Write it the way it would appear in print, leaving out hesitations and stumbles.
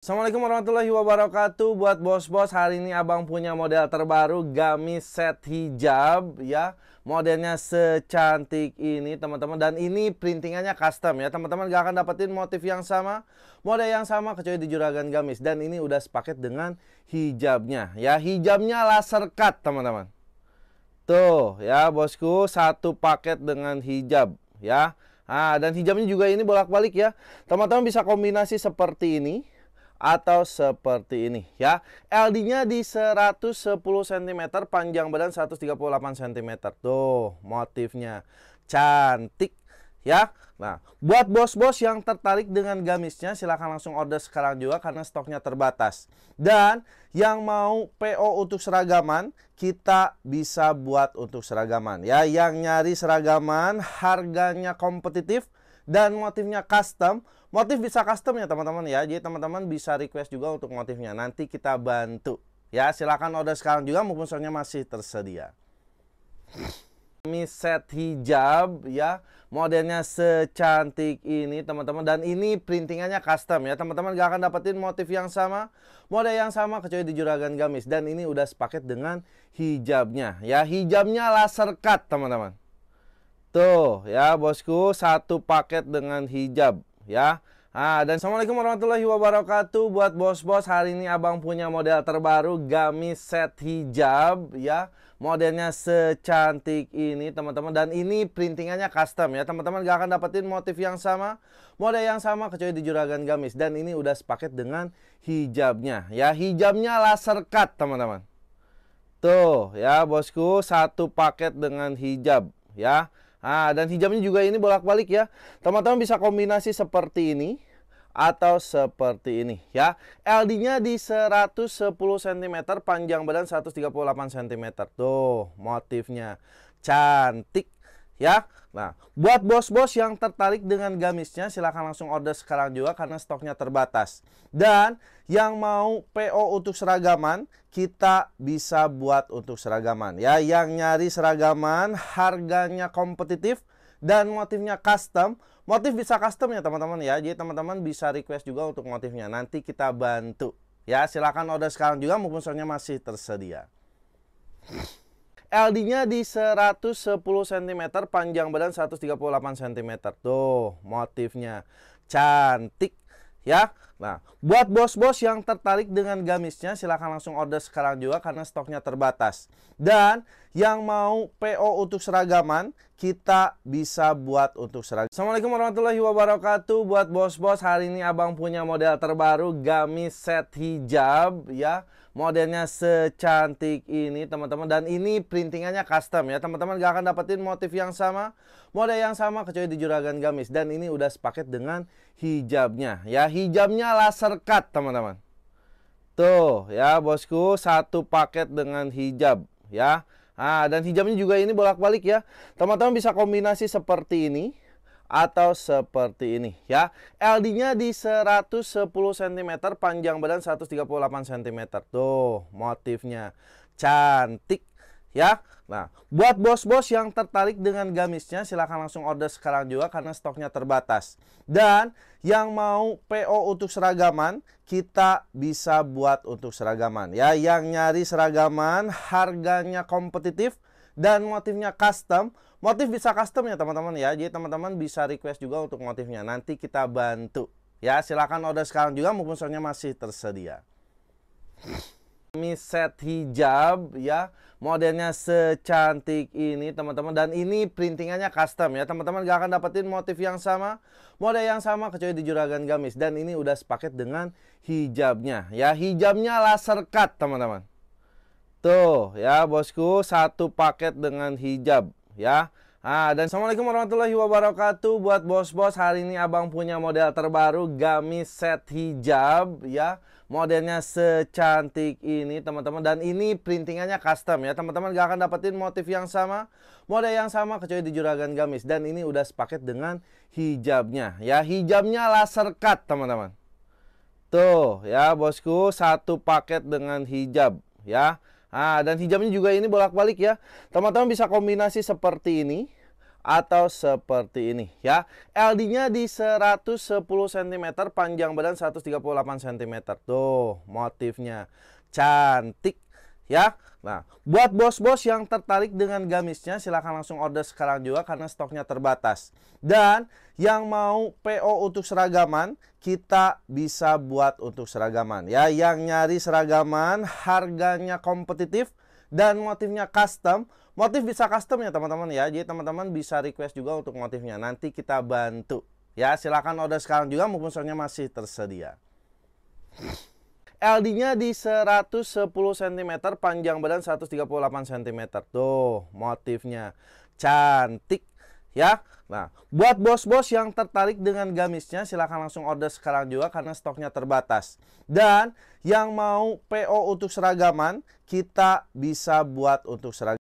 Assalamualaikum warahmatullahi wabarakatuh. Buat bos-bos, hari ini abang punya model terbaru gamis set hijab ya. Modelnya secantik ini teman-teman, dan ini printingannya custom ya teman-teman. Gak akan dapetin motif yang sama, model yang sama kecuali di juragan gamis. Dan ini udah sepaket dengan hijabnya ya. Hijabnya laser cut teman-teman. Tuh ya bosku, satu paket dengan hijab ya. Dan hijabnya juga ini bolak-balik ya. Teman-teman bisa kombinasi seperti ini atau seperti ini ya. LD-nya di 110 cm, panjang badan 138 cm. Tuh, motifnya cantik ya. Nah, buat bos-bos yang tertarik dengan gamisnya, silahkan langsung order sekarang juga karena stoknya terbatas. Dan yang mau PO untuk seragaman, kita bisa buat untuk seragaman ya. Yang nyari seragaman, harganya kompetitif dan motifnya custom. Motif bisa custom ya teman-teman ya. Jadi teman-teman bisa request juga untuk motifnya. Nanti kita bantu ya. Silahkan order sekarang juga mumpung stoknya masih tersedia. Gamis set hijab ya. Modelnya secantik ini teman-teman. Dan ini printingannya custom ya. Teman-teman gak akan dapetin motif yang sama, model yang sama kecuali di juragan gamis. Dan ini udah sepaket dengan hijabnya ya. Hijabnya laser cut teman-teman. Tuh ya bosku, satu paket dengan hijab ya. Dan assalamualaikum warahmatullahi wabarakatuh. Buat bos-bos, hari ini abang punya model terbaru gamis set hijab ya. Modelnya secantik ini teman-teman, dan ini printingannya custom ya. Teman-teman gak akan dapetin motif yang sama, model yang sama kecuali di juragan gamis. Dan ini udah sepaket dengan hijabnya ya. Hijabnya laser cut teman-teman. Tuh ya bosku, satu paket dengan hijab ya. Dan hijabnya juga ini bolak-balik ya. Teman-teman bisa kombinasi seperti ini atau seperti ini ya. LD-nya di 110 cm, panjang badan 138 cm. Tuh, motifnya cantik ya. Nah, buat bos-bos yang tertarik dengan gamisnya, silahkan langsung order sekarang juga karena stoknya terbatas. Dan yang mau PO untuk seragaman, kita bisa buat untuk seragaman ya. Yang nyari seragaman, harganya kompetitif dan motifnya custom. Motif bisa custom ya teman-teman ya. Jadi teman-teman bisa request juga untuk motifnya. Nanti kita bantu ya. Silahkan order sekarang juga mumpung stoknya masih tersedia. Atau seperti ini ya. LD-nya di 110 cm, panjang badan 138 cm. Tuh, motifnya cantik ya. Nah, buat bos-bos yang tertarik dengan gamisnya, silahkan langsung order sekarang juga karena stoknya terbatas. Dan yang mau PO untuk seragaman, kita bisa buat untuk seragaman ya. Yang nyari seragaman, harganya kompetitif dan motifnya custom. Motif bisa custom ya teman-teman ya. Jadi teman-teman bisa request juga untuk motifnya. Nanti kita bantu ya. Silahkan order sekarang juga mumpung stoknya masih tersedia. LD-nya di 110 cm, panjang badan 138 cm. Tuh, motifnya cantik ya. Nah, buat bos-bos yang tertarik dengan gamisnya, silahkan langsung order sekarang juga karena stoknya terbatas. Dan yang mau PO untuk seragaman, kita bisa buat untuk seragaman. Assalamualaikum warahmatullahi wabarakatuh. Buat bos-bos, hari ini abang punya model terbaru gamis set hijab ya. Modelnya secantik ini teman-teman, dan ini printingannya custom ya. Teman-teman gak akan dapetin motif yang sama, model yang sama kecuali di juragan gamis. Dan ini udah sepaket dengan hijabnya ya. Hijabnya laser cut teman-teman. Tuh ya bosku, satu paket dengan hijab ya. Dan hijabnya juga ini bolak-balik ya. Teman-teman bisa kombinasi seperti ini atau seperti ini ya. LD-nya di 110 cm, panjang badan 138 cm. Tuh, motifnya cantik ya. Nah, buat bos-bos yang tertarik dengan gamisnya, silahkan langsung order sekarang juga karena stoknya terbatas. Dan yang mau PO untuk seragaman, kita bisa buat untuk seragaman ya. Yang nyari seragaman, harganya kompetitif dan motifnya custom. Motif bisa custom ya teman-teman ya. Jadi teman-teman bisa request juga untuk motifnya. Nanti kita bantu ya. Silahkan order sekarang juga mumpung stoknya masih tersedia. Gamis set hijab ya. Modelnya secantik ini teman-teman, dan ini printingannya custom ya. Teman-teman gak akan dapetin motif yang sama, model yang sama kecuali di juragan gamis. Dan ini udah sepaket dengan hijabnya ya. Hijabnya laser cut teman-teman. Tuh ya bosku, satu paket dengan hijab ya. Dan assalamualaikum warahmatullahi wabarakatuh. Buat bos-bos, hari ini abang punya model terbaru gamis set hijab ya. Modelnya secantik ini teman-teman, dan ini printingannya custom ya. Teman-teman gak akan dapetin motif yang sama, model yang sama kecuali di juragan gamis. Dan ini udah sepaket dengan hijabnya ya. Hijabnya laser cut teman-teman. Tuh ya bosku, satu paket dengan hijab ya. Dan hijabnya juga ini bolak-balik ya. Teman-teman bisa kombinasi seperti ini atau seperti ini ya. LD-nya di 110 cm, panjang badan 138 cm. Tuh, motifnya cantik ya. Nah, buat bos-bos yang tertarik dengan gamisnya, silahkan langsung order sekarang juga karena stoknya terbatas. Dan yang mau PO untuk seragaman, kita bisa buat untuk seragaman ya. Yang nyari seragaman, harganya kompetitif dan motifnya custom. Motif bisa custom ya teman-teman ya. Jadi teman-teman bisa request juga untuk motifnya. Nanti kita bantu ya. Silahkan order sekarang juga mumpung stoknya masih tersedia. LD-nya di 110 cm, panjang badan 138 cm. Tuh, motifnya cantik ya. Nah, buat bos-bos yang tertarik dengan gamisnya, silahkan langsung order sekarang juga karena stoknya terbatas. Dan yang mau PO untuk seragaman, kita bisa buat untuk seragaman.